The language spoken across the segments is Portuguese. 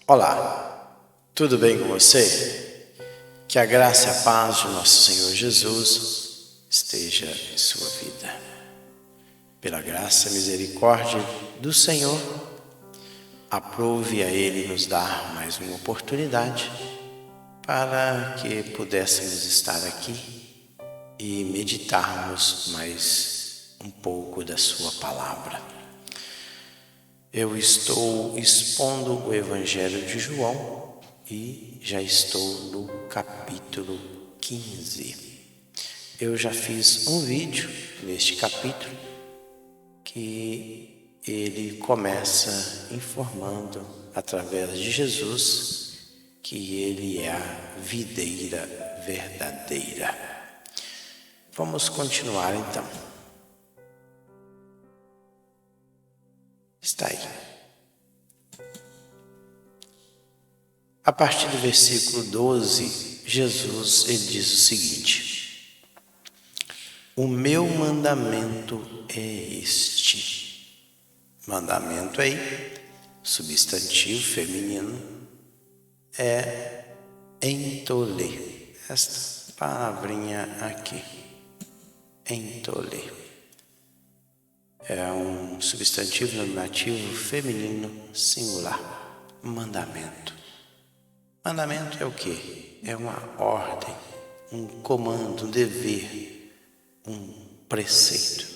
Olá, tudo bem com você? Que a graça e a paz de nosso Senhor Jesus esteja em sua vida. Pela graça e misericórdia do Senhor, aprove a Ele nos dar mais uma oportunidade para que pudéssemos estar aqui e meditarmos mais um pouco da sua palavra. Eu estou expondo o Evangelho de João e já estou no capítulo 15. Eu já fiz um vídeo neste capítulo que ele começa informando através de Jesus que ele é a videira verdadeira. Vamos continuar então. Está aí. A partir do versículo 12, Jesus ele diz o seguinte: o meu mandamento é este. Mandamento aí, substantivo feminino, é entolê. Esta palavrinha aqui, entolê. É um substantivo nominativo feminino singular. Mandamento. Mandamento é o quê? É uma ordem, um comando, um dever, um preceito.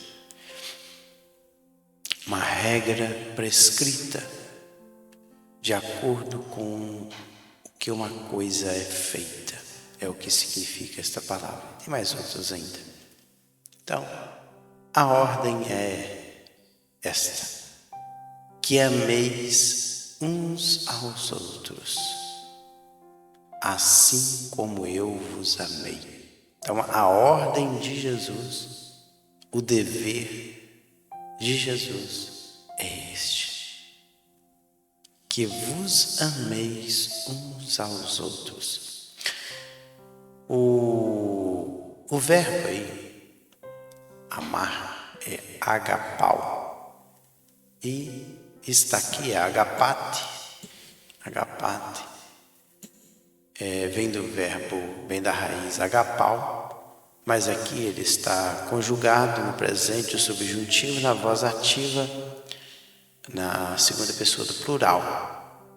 Uma regra prescrita de acordo com o que uma coisa é feita. É o que significa esta palavra. Tem mais outros ainda. Então, a ordem é esta: que ameis uns aos outros, assim como eu vos amei. Então, a ordem de Jesus, o dever de Jesus é este: que vos ameis uns aos outros. O verbo aí, amar, é agapau. E está aqui, agapate. Agapate vem do verbo, vem da raiz agapau, mas aqui ele está conjugado no presente, o subjuntivo, na voz ativa, na segunda pessoa do plural.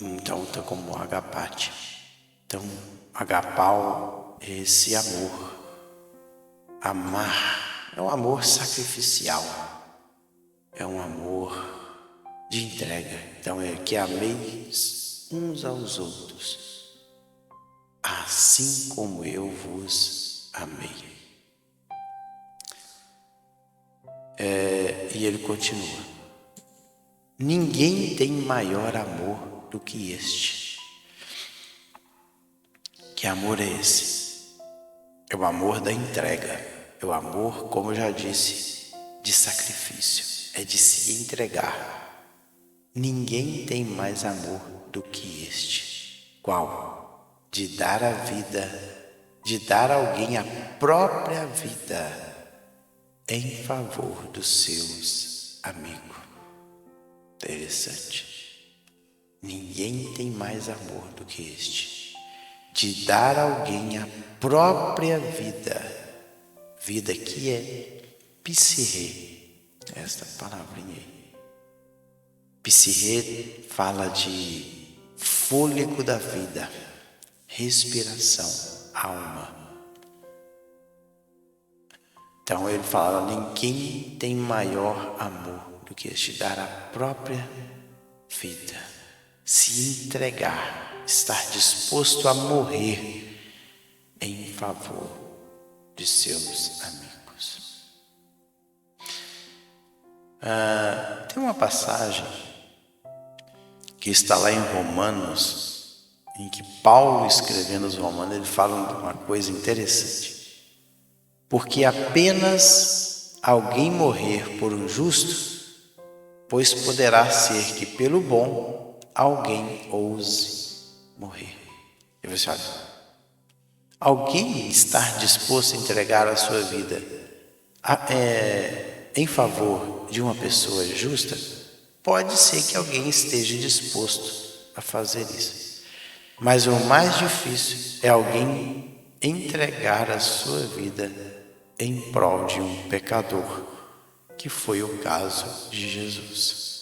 Então está como agapate. Então, agapau é esse amor. Amar é um amor sacrificial. É um amor de entrega. Então é que ameis uns aos outros, assim como eu vos amei. E ele continua: ninguém tem maior amor do que este. Que amor é esse? É o amor da entrega. É o amor, como eu já disse, de sacrifício. É de se entregar. Ninguém tem mais amor do que este. Qual? De dar a vida, de dar a alguém a própria vida em favor dos seus amigos. Interessante. Ninguém tem mais amor do que este. De dar a alguém a própria vida. Vida que é psirrê. Esta palavrinha aí. Psirrê fala de fôlego da vida, respiração, alma. Então ele fala: ninguém tem maior amor do que este, dar a própria vida, se entregar, estar disposto a morrer em favor de seus amigos. Tem uma passagem que está lá em Romanos, em que Paulo, escrevendo aos Romanos, ele fala de uma coisa interessante. Porque apenas alguém morrer por um justo, pois poderá ser que pelo bom alguém ouse morrer. E você olha, alguém estar disposto a entregar a sua vida em favor de uma pessoa justa, pode ser que alguém esteja disposto a fazer isso. Mas o mais difícil é alguém entregar a sua vida em prol de um pecador, que foi o caso de Jesus.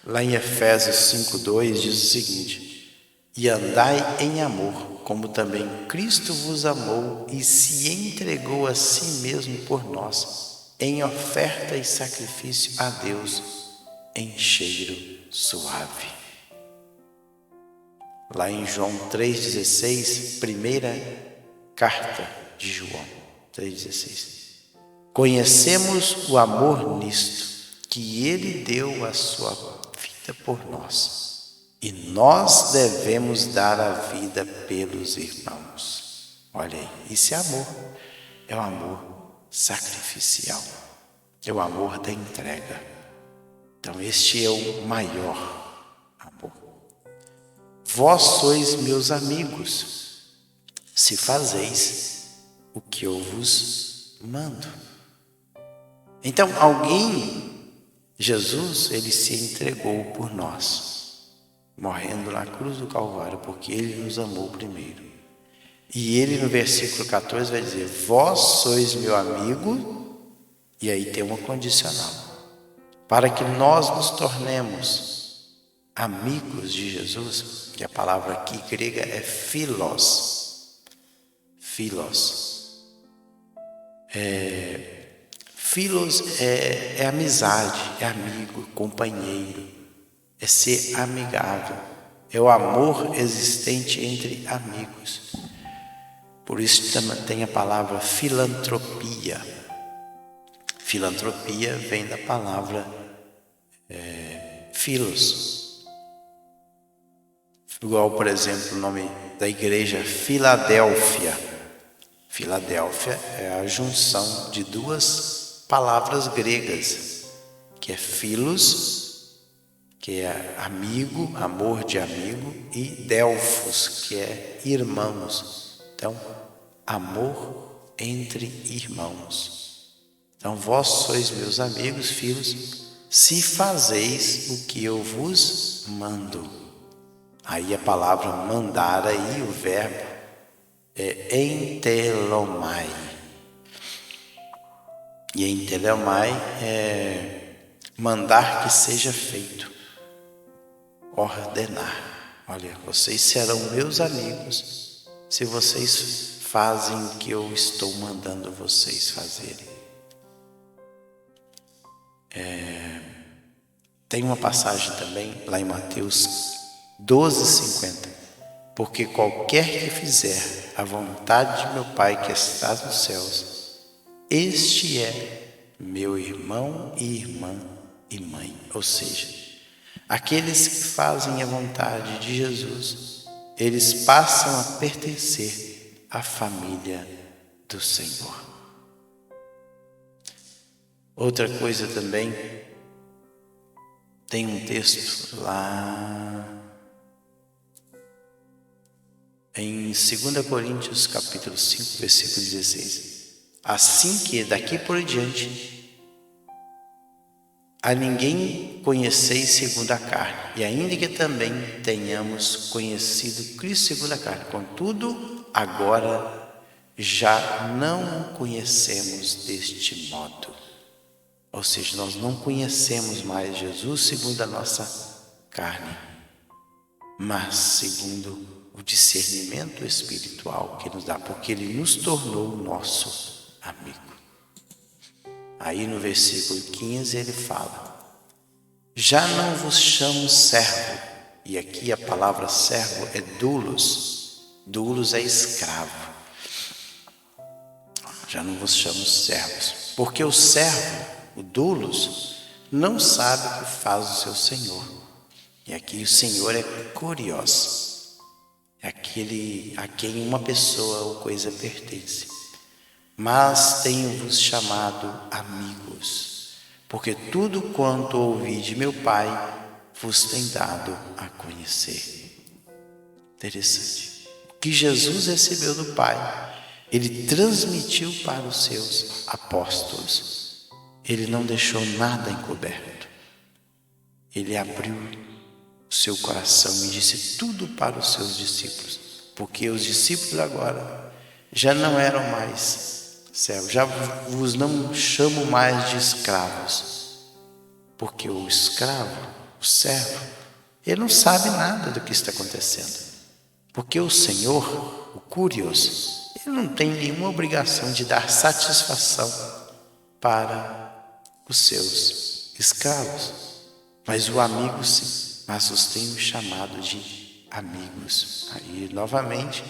Lá em Efésios 5:2 diz o seguinte: e andai em amor, como também Cristo vos amou e se entregou a si mesmo por nós, em oferta e sacrifício a Deus, em cheiro suave. Lá em João 3,16, primeira carta de João 3,16. Conhecemos o amor nisto, que Ele deu a sua vida por nós, e nós devemos dar a vida pelos irmãos. Olha aí, isso é amor. É o amor sacrificial. É o amor da entrega. Então este é o maior amor. Vós sois meus amigos, se fazeis o que eu vos mando. Então Jesus, ele se entregou por nós, morrendo na cruz do Calvário, porque ele nos amou primeiro. E ele no versículo 14 vai dizer: vós sois meu amigo, e aí tem uma condicional, para que nós nos tornemos amigos de Jesus, que a palavra aqui grega é philos. Philos é amizade, é amigo, companheiro, é ser amigável, é o amor existente entre amigos. Por isso também tem a palavra filantropia. Filantropia vem da palavra philos. Igual, por exemplo, o nome da igreja Filadélfia. Filadélfia é a junção de duas palavras gregas, que é philos, que é amigo, amor de amigo, e Delfos, que é irmãos. Então, amor entre irmãos. Então, vós sois meus amigos, filhos, se fazeis o que eu vos mando. Aí a palavra mandar aí, o verbo, é entelomai. E entelomai é mandar que seja feito, ordenar. Olha, vocês serão meus amigos se vocês fazem o que eu estou mandando vocês fazerem. Tem uma passagem também lá em Mateus 12:50. Porque qualquer que fizer a vontade de meu Pai que está nos céus, este é meu irmão e irmã e mãe. Ou seja, aqueles que fazem a vontade de Jesus, eles passam a pertencer à família do Senhor. Outra coisa também, tem um texto lá em 2 Coríntios capítulo 5, versículo 16. Assim que daqui por diante a ninguém conheceis segundo a carne, e ainda que também tenhamos conhecido Cristo segundo a carne, contudo agora já não o conhecemos deste modo. Ou seja, nós não conhecemos mais Jesus segundo a nossa carne, mas segundo o discernimento espiritual que nos dá, porque Ele nos tornou nosso amigo. Aí no versículo 15 ele fala: já não vos chamo servo, e aqui a palavra servo é doulos. Doulos é escravo. Já não vos chamo servos, porque o servo, o doulos, não sabe o que faz o seu senhor. E aqui o senhor é kurios, é aquele a quem uma pessoa ou coisa pertence. Mas tenho-vos chamado amigos, porque tudo quanto ouvi de meu Pai vos tem dado a conhecer. Interessante. O que Jesus recebeu do Pai, Ele transmitiu para os seus Ele não deixou nada encoberto. Ele abriu seu coração e disse tudo para os seus discípulos, porque os discípulos agora já não eram mais servos, já vos não chamo mais de escravos, porque o escravo, o servo, ele não sabe nada do que está acontecendo, porque o Senhor, o Curios, ele não tem nenhuma obrigação de dar satisfação para os seus escravos, mas o amigo sim. Mas os tenho chamado de amigos. Aí, novamente,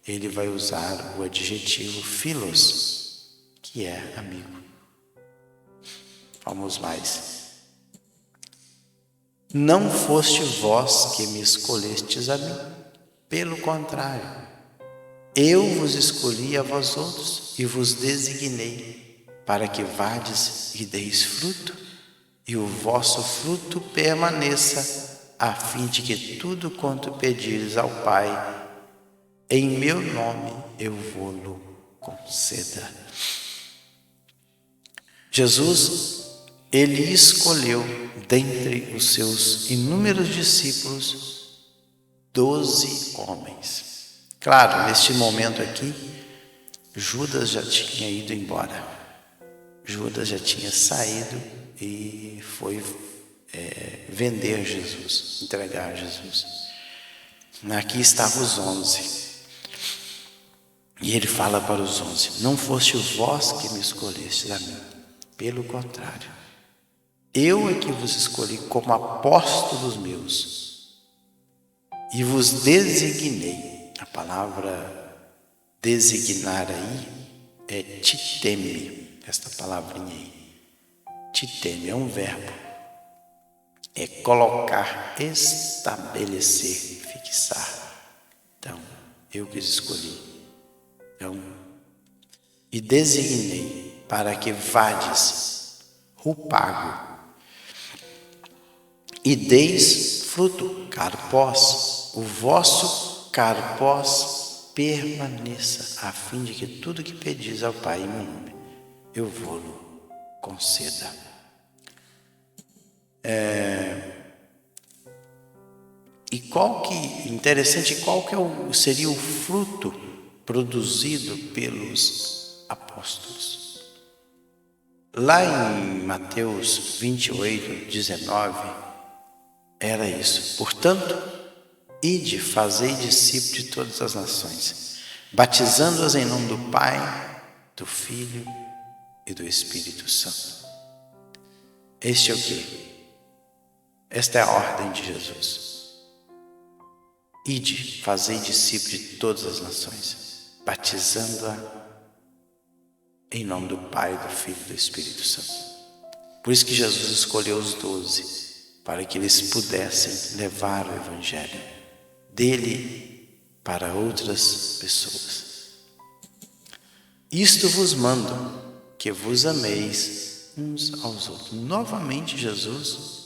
ele vai usar o adjetivo philos, que é amigo. Vamos mais. Não foste vós que me escolhestes a mim, pelo contrário, eu vos escolhi a vós outros e vos designei para que vades e deis fruto, e o vosso fruto permaneça, a fim de que tudo quanto pedires ao Pai, em meu nome eu vou-lo conceda. Jesus, ele escolheu dentre os seus inúmeros discípulos 12 homens. Claro, neste momento aqui, Judas já tinha ido embora. Judas já tinha saído e foi vender Jesus, entregar Jesus. Aqui estavam os 11. E ele fala para os 11: não foste vós que me escolhestes a mim, pelo contrário, eu é que vos escolhi como apóstolos meus e vos designei. A palavra designar aí é titeme, esta palavrinha aí. Titeme é um verbo, é colocar, estabelecer, fixar. Então, eu que escolhi. Então, e designei para que vades, o pago, e deis fruto, carpós, o vosso carpós permaneça, a fim de que tudo que pedis ao Pai em meu nome, eu vou-lo conceda. E interessante, qual que seria o fruto produzido pelos apóstolos? Lá em Mateus 28, 19, era isso. Portanto, ide, fazei discípulos de todas as nações, batizando-as em nome do Pai, do Filho e do Espírito Santo. Este é o quê? Esta é a ordem de Jesus. Ide, fazei discípulos de todas as nações, batizando-a em nome do Pai, do Filho e do Espírito Santo. Por isso que Jesus escolheu os 12, para que eles pudessem levar o Evangelho dele para outras pessoas. Isto vos mando, que vos ameis uns aos outros. Novamente Jesus,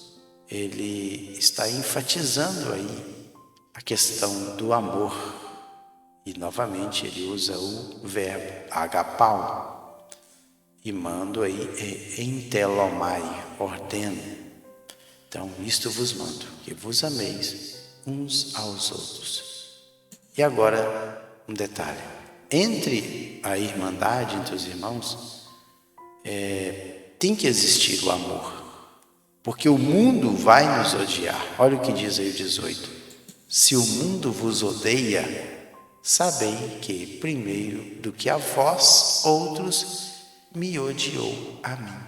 ele está enfatizando aí a questão do amor. E novamente ele usa o verbo agapau. E mando aí entelomai, ordeno. Então, isto vos mando, que vos ameis uns aos outros. E agora, um detalhe. Entre a irmandade, entre os irmãos, tem que existir o amor. Porque o mundo vai nos odiar. Olha o que diz aí o 18. Se o mundo vos odeia, sabei que, primeiro do que a vós, outros me odiou a mim.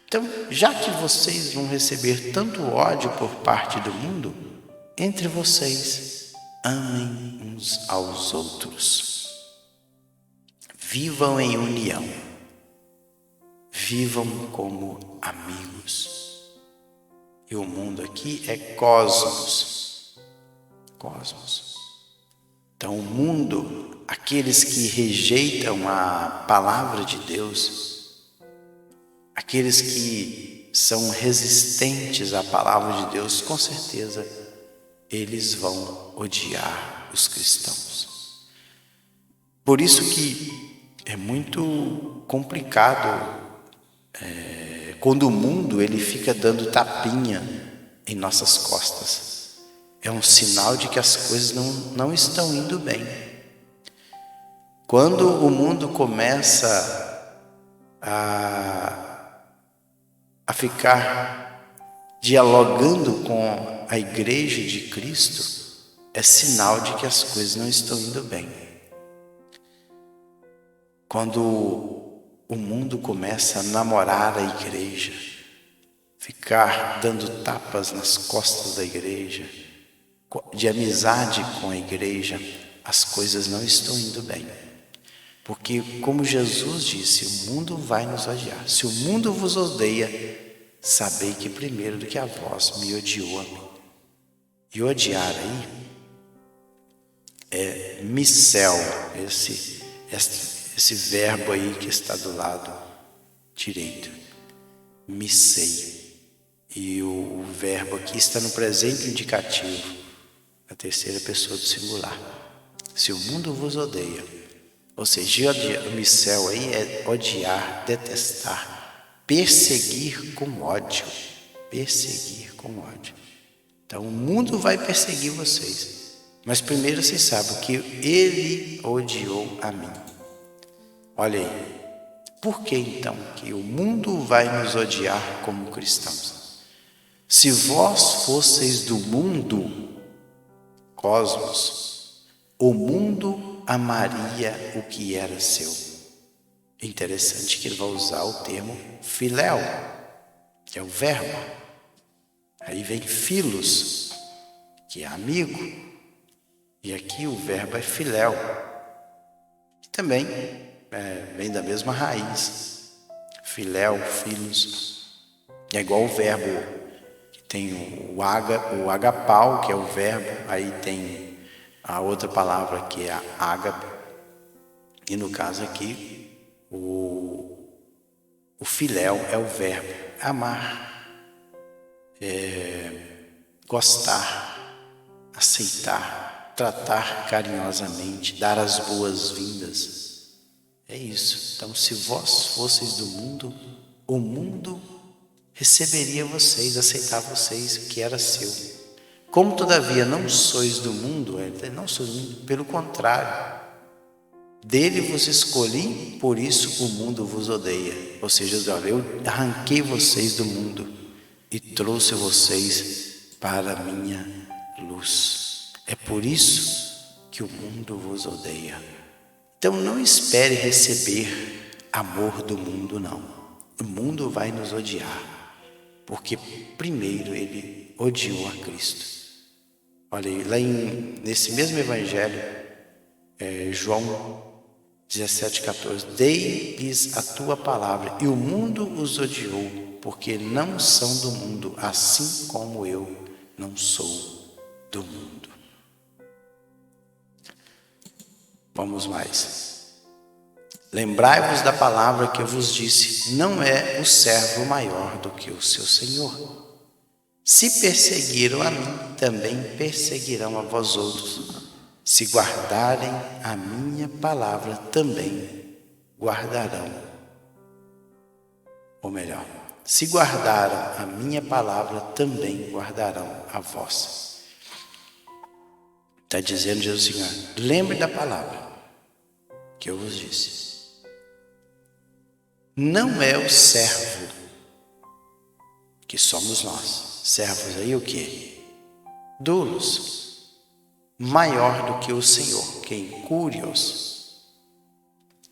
Então, já que vocês vão receber tanto ódio por parte do mundo, entre vocês, amem uns aos outros. Vivam em união. Vivam como amigos. E o mundo aqui é cosmos. Cosmos. Então, o mundo, aqueles que rejeitam a palavra de Deus, aqueles que são resistentes à palavra de Deus, com certeza, eles vão odiar os cristãos. Por isso que é muito complicado quando o mundo ele fica dando tapinha em nossas costas. É um sinal de que as coisas não estão indo bem. Quando o mundo começa a ficar dialogando com a igreja de Cristo, é sinal de que as coisas não estão indo bem. Quando o mundo começa a namorar a igreja, ficar dando tapas nas costas da igreja, de amizade com a igreja, as coisas não estão indo bem. Porque, como Jesus disse, o mundo vai nos odiar. Se o mundo vos odeia, sabei que primeiro do que a vós me odiou a mim. E odiar aí é micel, esse verbo aí que está do lado direito. Micei. E o verbo aqui está no presente indicativo, a terceira pessoa do singular. Se o mundo vos odeia, ou seja, o micel aí é odiar, detestar, perseguir com ódio. Perseguir com ódio. Então o mundo vai perseguir vocês, mas primeiro vocês sabem que ele odiou a mim. Olha aí, por que então que o mundo vai nos odiar como cristãos? Se vós fosseis do mundo, cosmos, o mundo amaria o que era seu. Interessante que ele vai usar o termo filéu, que é o verbo. Aí vem filos, que é amigo, e aqui o verbo é filéu, que também vem da mesma raiz. Filéu, filos, é igual o verbo que tem o agapau, que é o verbo, aí tem a outra palavra que é a ágape, e no caso aqui o filéu é o verbo amar, gostar, aceitar, tratar carinhosamente, dar as boas-vindas. É isso. Então, se vós fosseis do mundo, o mundo receberia vocês, aceitar vocês, o que era seu. Como todavia não sois do mundo, não sois do mundo, pelo contrário, dele vos escolhi, por isso o mundo vos odeia. Ou seja, eu arranquei vocês do mundo e trouxe vocês para a minha luz. É por isso que o mundo vos odeia. Então não espere receber amor do mundo, não. O mundo vai nos odiar, porque primeiro ele odiou a Cristo. Olha aí, lá nesse mesmo evangelho, João 17,14, dei-lhes a tua palavra, e o mundo os odiou, porque não são do mundo, assim como eu não sou do mundo. Vamos mais. Lembrai-vos da palavra que eu vos disse, não é o servo maior do que o seu senhor. Se perseguiram a mim, também perseguirão a vós outros. Se guardarem a minha palavra, também guardarão. Ou melhor, se guardaram a minha palavra, também guardarão a vossa. Está dizendo Jesus Senhor, lembre da palavra que eu vos disse. Não é o servo, que somos nós. Servos aí o quê? Doulos, maior do que o Senhor, quem curios.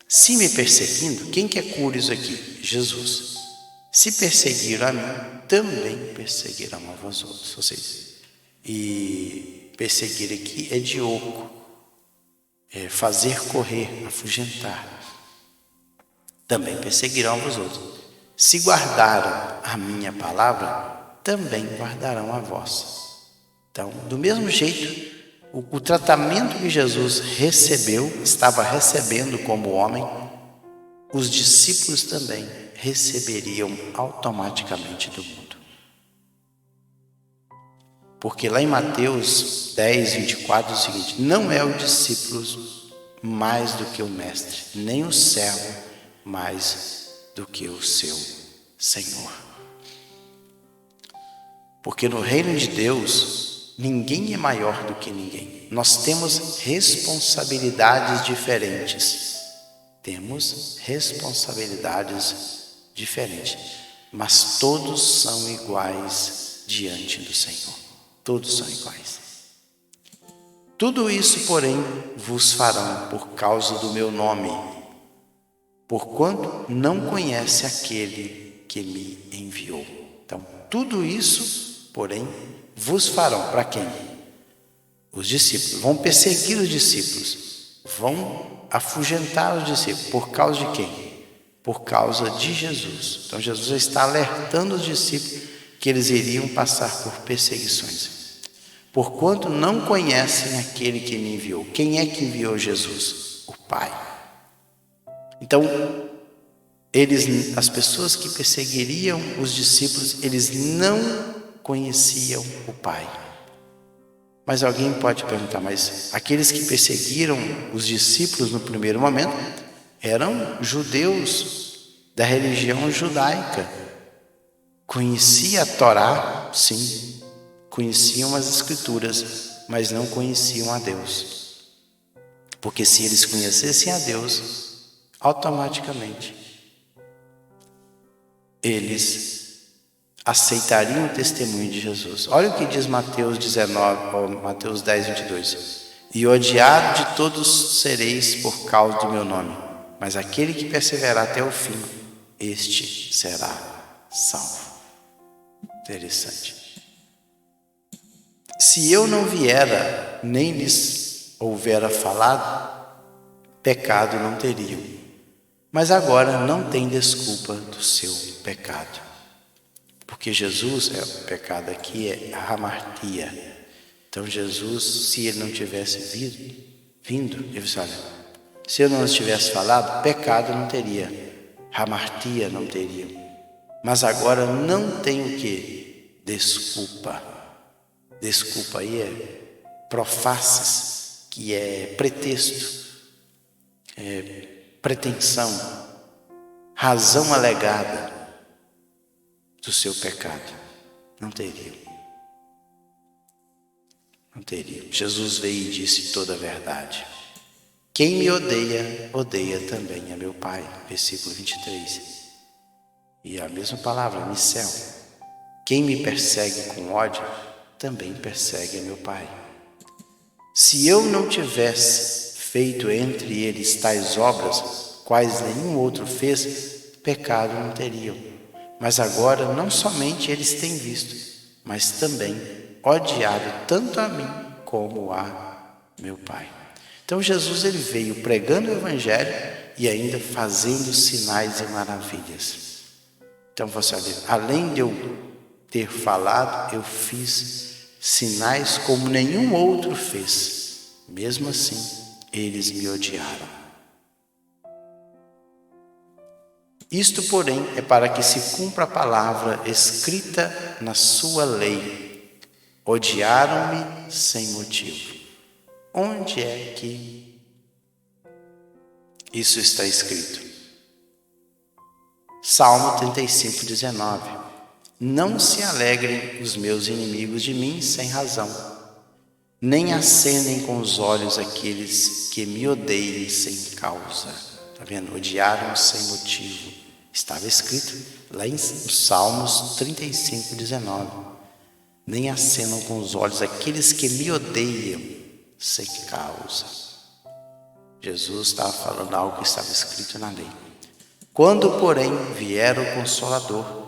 Se me perseguindo, quem que é curios aqui? Jesus. Se perseguiram a mim, também perseguirão a vós outros. Ou seja, e perseguir aqui é de oco, é fazer correr, afugentar. Também perseguirão a vós outros. Se guardaram a minha palavra, também guardarão a vossa. Então, do mesmo jeito, o tratamento que Jesus recebeu, estava recebendo como homem, os discípulos também receberiam automaticamente do mundo. Porque lá em Mateus 10, 24, é o seguinte, não é o discípulo mais do que o mestre, nem o servo mais do que o seu Senhor. Porque no reino de Deus, ninguém é maior do que ninguém. Nós temos responsabilidades diferentes. Temos responsabilidades diferentes, mas todos são iguais diante do Senhor. Todos são iguais. Tudo isso, porém, vos farão por causa do meu nome, porquanto não conhece aquele que me enviou. Então, tudo isso, porém, vos farão. Para quem? Os discípulos. Vão perseguir os discípulos. Vão afugentar os discípulos. Por causa de quem? Por causa de Jesus. Então, Jesus está alertando os discípulos que eles iriam passar por perseguições. Porquanto não conhecem aquele que me enviou. Quem é que enviou Jesus? O Pai. Então, as pessoas que perseguiriam os discípulos, eles não conheciam o Pai. Mas alguém pode perguntar, mas aqueles que perseguiram os discípulos no primeiro momento eram judeus da religião judaica. Conhecia a Torá, sim. Conheciam as Escrituras, mas não conheciam a Deus. Porque se eles conhecessem a Deus, automaticamente eles aceitariam o testemunho de Jesus. Olha o que diz Mateus 10, 22. E odiado de todos sereis por causa do meu nome, mas aquele que perseverar até o fim, este será salvo. Interessante. Se eu não viera, nem lhes houvera falado, pecado não teriam. Mas agora não tem desculpa do seu pecado. Porque Jesus, o pecado aqui é a hamartia. Então Jesus, se ele não tivesse vindo, ele disse, olha, se eu não tivesse falado, pecado não teria. Hamartia não teria. Mas agora não tem o quê? Desculpa. Desculpa aí é profaces, que é pretexto, é pretensão, razão alegada do seu pecado. Não teria. Não teria. Jesus veio e disse toda a verdade. Quem me odeia, odeia também a meu Pai. Versículo 23. E a mesma palavra, missel. Quem me persegue com ódio, também persegue a meu Pai. Se eu não tivesse feito entre eles tais obras, quais nenhum outro fez, pecado não teriam. Mas agora não somente eles têm visto, mas também odiado tanto a mim como a meu Pai. Então Jesus ele veio pregando o Evangelho e ainda fazendo sinais e maravilhas. Então você vê, além de eu ter falado, eu fiz sinais como nenhum outro fez. Mesmo assim, eles me odiaram. Isto, porém, é para que se cumpra a palavra escrita na sua lei. Odiaram-me sem motivo. Onde é que isso está escrito? Salmo 35, 19. Não se alegrem os meus inimigos de mim sem razão, nem acenem com os olhos aqueles que me odeiem sem causa. Está vendo? Odiaram sem motivo. Estava escrito lá em Salmos 35, 19. Nem acenam com os olhos aqueles que me odeiam sem causa. Jesus estava falando algo que estava escrito na lei. Quando, porém, vier o Consolador,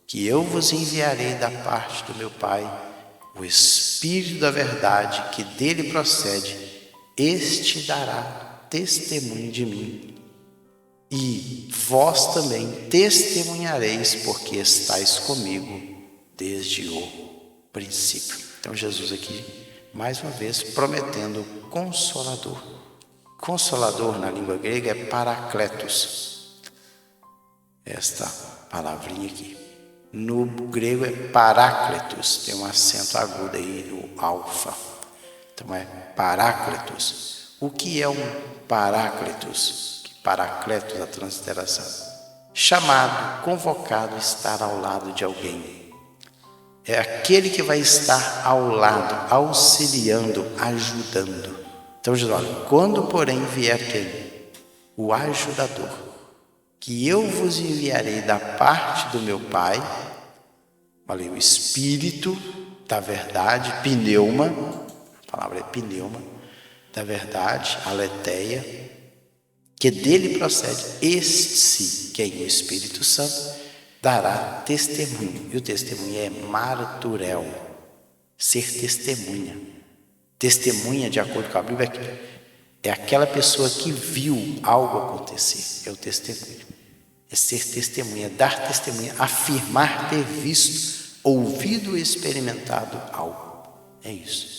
que eu vos enviarei da parte do meu Pai, o Espírito da verdade que dele procede, este dará testemunho de mim. E vós também testemunhareis, porque estáis comigo desde o princípio. Então Jesus aqui, mais uma vez, prometendo Consolador. Consolador na língua grega é Parakletos. Esta palavrinha aqui. No grego é Paráclitos, tem um acento agudo aí no alfa. Então é Paráclitos. O que é um Paráclitos? Paracletos, a transliteração. Chamado, convocado, estar ao lado de alguém. é aquele que vai estar ao lado, auxiliando, ajudando. Então Jesus, olha, quando porém vier quem? O ajudador, que eu vos enviarei da parte do meu Pai, olha, o Espírito da verdade, pneuma, a palavra é pneuma, da verdade, aletheia, que dele procede, este, quem? O Espírito Santo, dará testemunho. E o testemunho é marturel, ser testemunha. Testemunha, de acordo com a Bíblia, é aquela pessoa que viu algo acontecer, é o testemunho. É ser testemunha, dar testemunha, afirmar ter visto, ouvido e experimentado algo. É isso.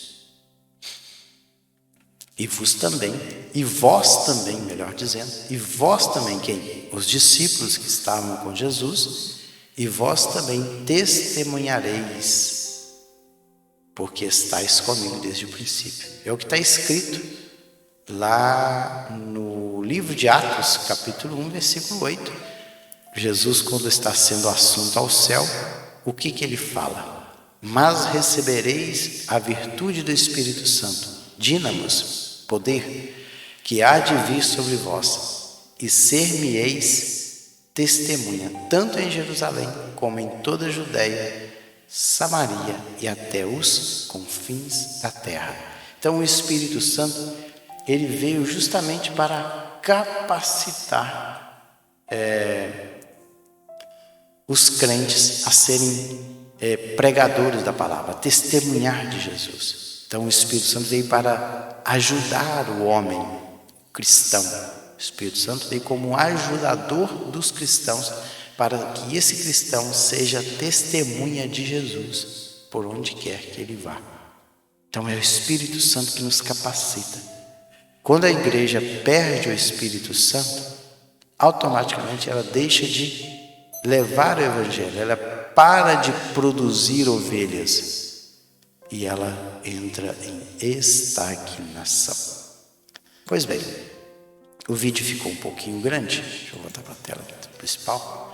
E vos também, e vós também, melhor dizendo, e vós também, quem? Os discípulos que estavam com Jesus, e vós também testemunhareis, porque estáis comigo desde o princípio. É o que está escrito lá no livro de Atos, capítulo 1, versículo 8. Jesus, quando está sendo assunto ao céu, o que ele fala? Mas recebereis a virtude do Espírito Santo, dínamos, poder, que há de vir sobre vós, e ser-me-eis testemunha, tanto em Jerusalém, como em toda a Judéia, Samaria e até os confins da terra. Então o Espírito Santo, ele veio justamente para capacitar os crentes a serem pregadores da palavra, testemunhar de Jesus. Então o Espírito Santo veio para ajudar o homem cristão. O Espírito Santo veio como ajudador dos cristãos, para que esse cristão seja testemunha de Jesus por onde quer que ele vá. Então é o Espírito Santo que nos capacita. Quando a igreja perde o Espírito Santo, automaticamente ela deixa de levar o Evangelho, ela para de produzir ovelhas e ela entra em estagnação. Pois bem, o vídeo ficou um pouquinho grande, deixa eu voltar para a tela principal.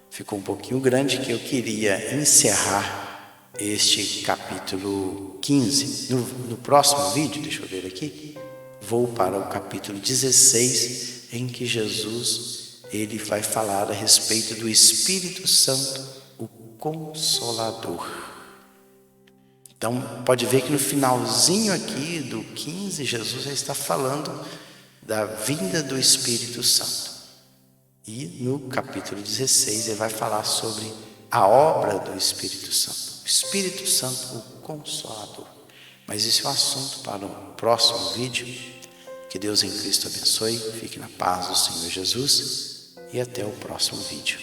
Ficou um pouquinho grande, que eu queria encerrar este capítulo 15. No próximo vídeo, deixa eu ver aqui, vou para o capítulo 16, em que Jesus ele vai falar a respeito do Espírito Santo, o Consolador. Então, pode ver que no finalzinho aqui do 15, Jesus já está falando da vinda do Espírito Santo. E no capítulo 16 ele vai falar sobre a obra do Espírito Santo. O Espírito Santo, o Consolador. Mas isso é um assunto para o próximo vídeo. Que Deus em Cristo abençoe. Fique na paz do Senhor Jesus. E até o próximo vídeo.